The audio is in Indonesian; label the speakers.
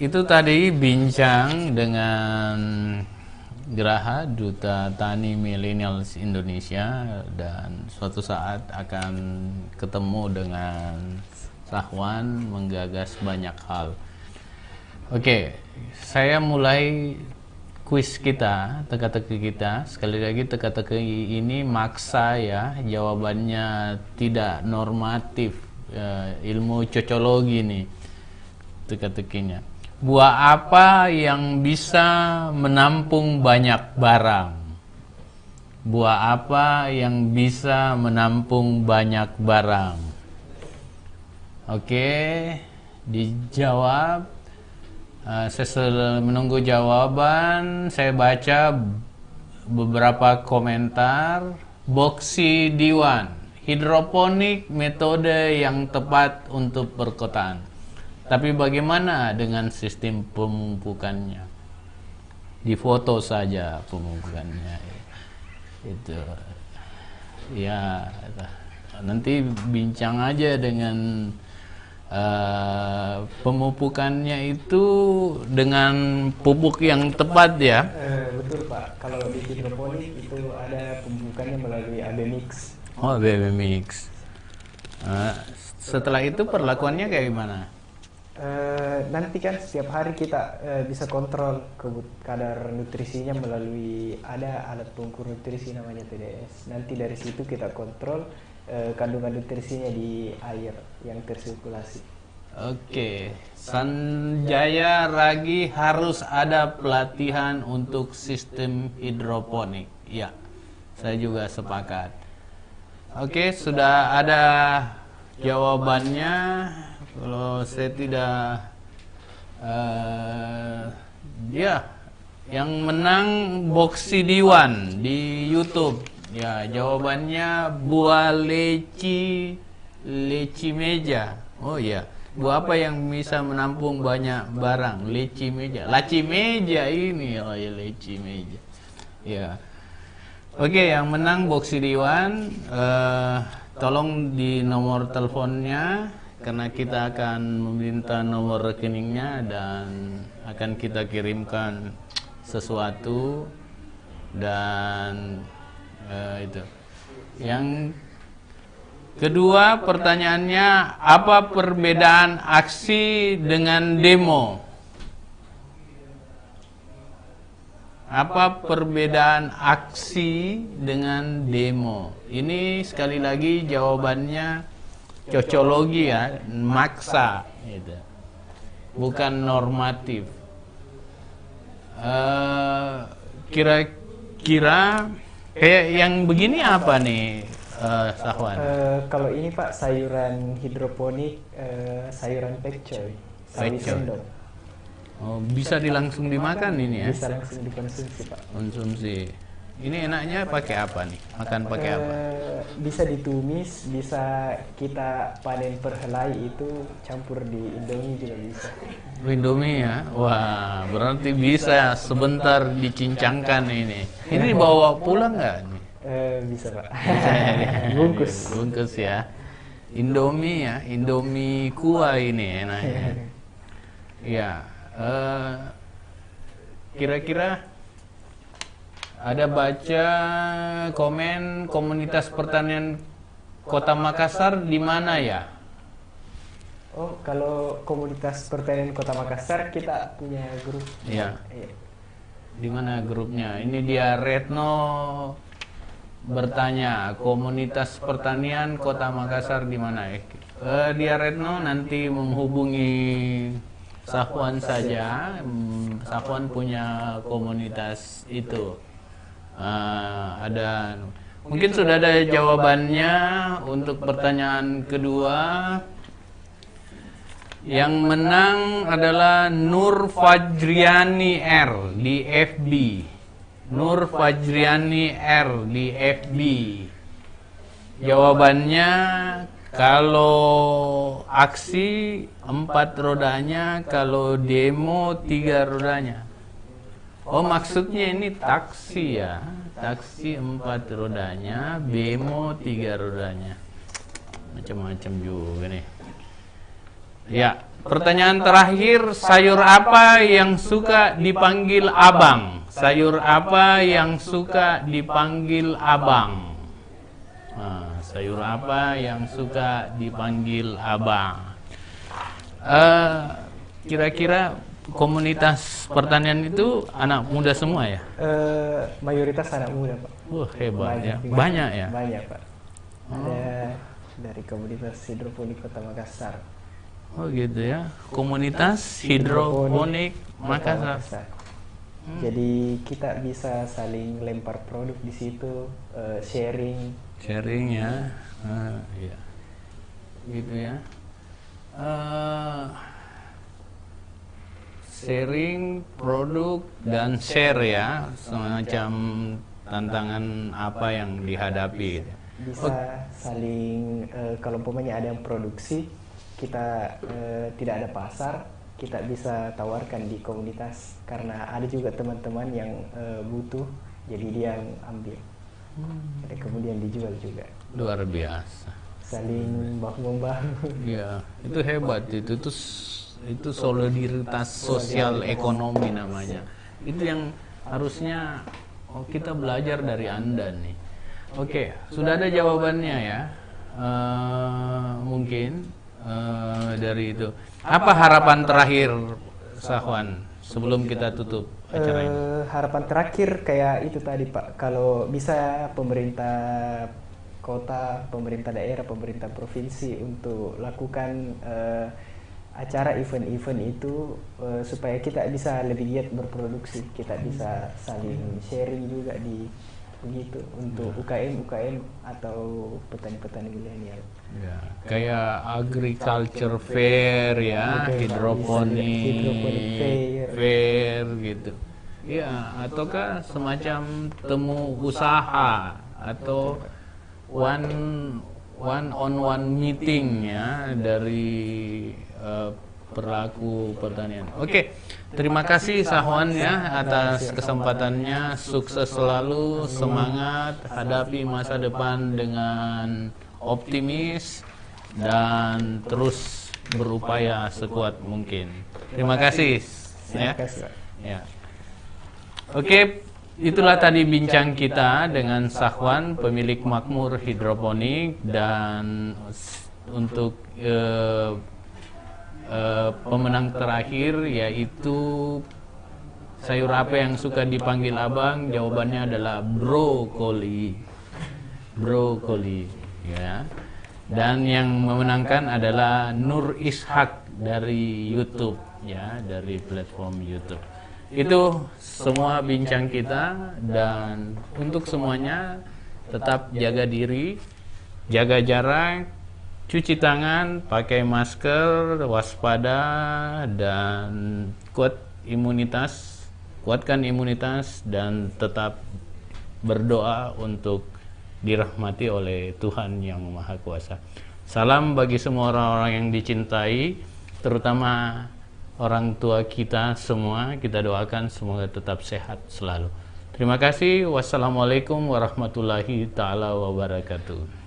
Speaker 1: Itu tadi bincang dengan Geraha, Duta Tani Millennials Indonesia, dan suatu saat akan ketemu dengan Sahwan menggagas banyak hal. Oke, saya mulai kuis kita, teka-teki kita. Sekali lagi teka-teki ini maksa ya, jawabannya tidak normatif, ilmu cocologi nih teka-tekinya. Buah apa yang bisa menampung banyak barang? Buah apa yang bisa menampung banyak barang? Oke, dijawab. Saya menunggu jawaban. Saya baca beberapa komentar. Boksi Diwan, hidroponik metode yang tepat untuk perkotaan. Tapi bagaimana dengan sistem pemupukannya? Difoto saja pemupukannya. Itu ya, nanti bincang aja dengan pemupukannya itu dengan pupuk yang tepat ya.
Speaker 2: Betul Pak, kalau di hidroponik itu ada pemupukannya melalui AB mix.
Speaker 1: Oh, AB mix. Setelah itu perlakuannya kayak gimana?
Speaker 2: Nanti kan setiap hari kita bisa kontrol kadar nutrisinya melalui ada alat pengukur nutrisi namanya TDS. Nanti dari situ kita kontrol kandungan nutrisinya di air yang tersirkulasi.
Speaker 1: Oke, Sanjaya Ragi harus ada pelatihan untuk sistem hidroponik. Ya, saya juga sepakat. Oke, sudah ada jawabannya. Kalau saya tidak, ya, yang menang Boksi Diwan di YouTube. Ya, jawabannya buah leci meja. Oh ya, buah apa yang bisa menampung banyak barang? Leci meja. Laci meja ini, oh ya, leci meja. Ya. Oke, yang menang Boksi Diwan. Tolong di nomor teleponnya, karena kita akan meminta nomor rekeningnya dan akan kita kirimkan sesuatu. Dan itu. Yang kedua pertanyaannya, apa perbedaan aksi dengan demo? Apa perbedaan aksi dengan demo? Ini sekali lagi jawabannya cocologi ya, maksa gitu. Bukan normatif. Kira-kira kayak yang begini apa nih, Sahwan?
Speaker 2: Kalau ini Pak, sayuran hidroponik, sayuran pekcoy, sawi sendok.
Speaker 1: Oh, bisa langsung dimakan ini ya?
Speaker 2: Bisa langsung dikonsumsi Pak.
Speaker 1: Konsumsi. Ini enaknya pakai apa nih? Makan pakai apa?
Speaker 2: Bisa ditumis, bisa kita panen per helai, itu campur di Indomie juga bisa.
Speaker 1: Indomie ya? Wah, berarti bisa sebentar dicincangkan ini. Ini bawa pulang nggak nih?
Speaker 2: Bisa Pak. Bungkus.
Speaker 1: Bungkus ya. Indomie ya, Indomie kuah ini enaknya. Ya, kira-kira ada baca komen komunitas pertanian Kota Makassar di mana ya?
Speaker 2: Oh, kalau komunitas pertanian Kota Makassar kita punya grup.
Speaker 1: Iya.
Speaker 2: Iya.
Speaker 1: Di mana grupnya? Ini dia Retno bertanya, komunitas pertanian Kota Makassar di mana? Dia Retno nanti menghubungi Sahwan saja. Sahwan punya komunitas itu. Ada, mungkin sudah ada jawabannya untuk pertanyaan kedua. Yang menang adalah Nur Fajriani R di FB. Nur Fajriani R di FB. Jawabannya, kalau aksi 4 rodanya, kalau demo 3 rodanya. Oh, maksudnya ini taksi ya. Taksi 4 rodanya, bemo 3 rodanya. Macam-macam juga nih. Ya, pertanyaan terakhir, sayur apa yang suka dipanggil abang? Sayur apa yang suka dipanggil abang? Nah, sayur apa yang suka dipanggil abang? Kira-kira komunitas pertanian itu anak muda semua ya?
Speaker 2: Mayoritas anak muda, Pak.
Speaker 1: Hebat ya. Banyak ya?
Speaker 2: Banyak, Pak. Ada dari komunitas hidroponik Kota Makassar.
Speaker 1: Oh gitu ya. Komunitas hidroponik Makassar.
Speaker 2: Jadi kita bisa saling lempar produk di situ, sharing.
Speaker 1: Sharing ya. Iya. Gitu ya. Sharing produk dan share ya, semacam tantangan apa yang dihadapi.
Speaker 2: Bisa saling, kalau umpamanya ada yang produksi, kita tidak ada pasar, kita bisa tawarkan di komunitas karena ada juga teman-teman yang butuh, jadi dia yang ambil. Dan kemudian dijual juga.
Speaker 1: Luar biasa.
Speaker 2: Saling bahu-membahu.
Speaker 1: Iya, itu hebat itu solidaritas sosial ekonomi namanya. Itu yang harusnya kita belajar dari Anda nih. Oke, sudah ada jawabannya ya. Mungkin dari itu. Apa harapan terakhir Sahwan sebelum kita tutup acara ini?
Speaker 2: Harapan terakhir kayak itu tadi, Pak. Kalau bisa pemerintah kota, pemerintah daerah, pemerintah provinsi untuk lakukan acara event-event itu supaya kita bisa lebih giat berproduksi, kita bisa saling sharing juga di begitu untuk UKM atau petani-petani milenial.
Speaker 1: Ya, kayak agriculture fair ya, hidroponik fair gitu. Ya, ataukah semacam temu usaha atau one on one meeting ya dari pelaku pertanian. Oke, terima kasih Sahwan ya atas kesempatannya. Sukses selalu, semangat, hadapi masa depan dengan optimis dan terus berupaya sekuat mungkin. Terima kasih. Ya. Ya. Oke, itulah tadi bincang kita dengan Sahwan, pemilik Makmur Hidroponik, dan untuk pemenang terakhir yaitu sayur apa yang suka dipanggil abang, jawabannya adalah brokoli ya. Dan yang memenangkan adalah Nur Ishak dari YouTube ya, dari platform YouTube. Itu semua bincang kita, dan untuk semuanya tetap jaga diri, jaga jarak, cuci tangan, pakai masker, waspada, dan kuatkan imunitas, dan tetap berdoa untuk dirahmati oleh Tuhan Yang Maha Kuasa. Salam bagi semua orang-orang yang dicintai, terutama orang tua kita semua. Kita doakan semoga tetap sehat selalu. Terima kasih. Wassalamualaikum warahmatullahi taala wabarakatuh.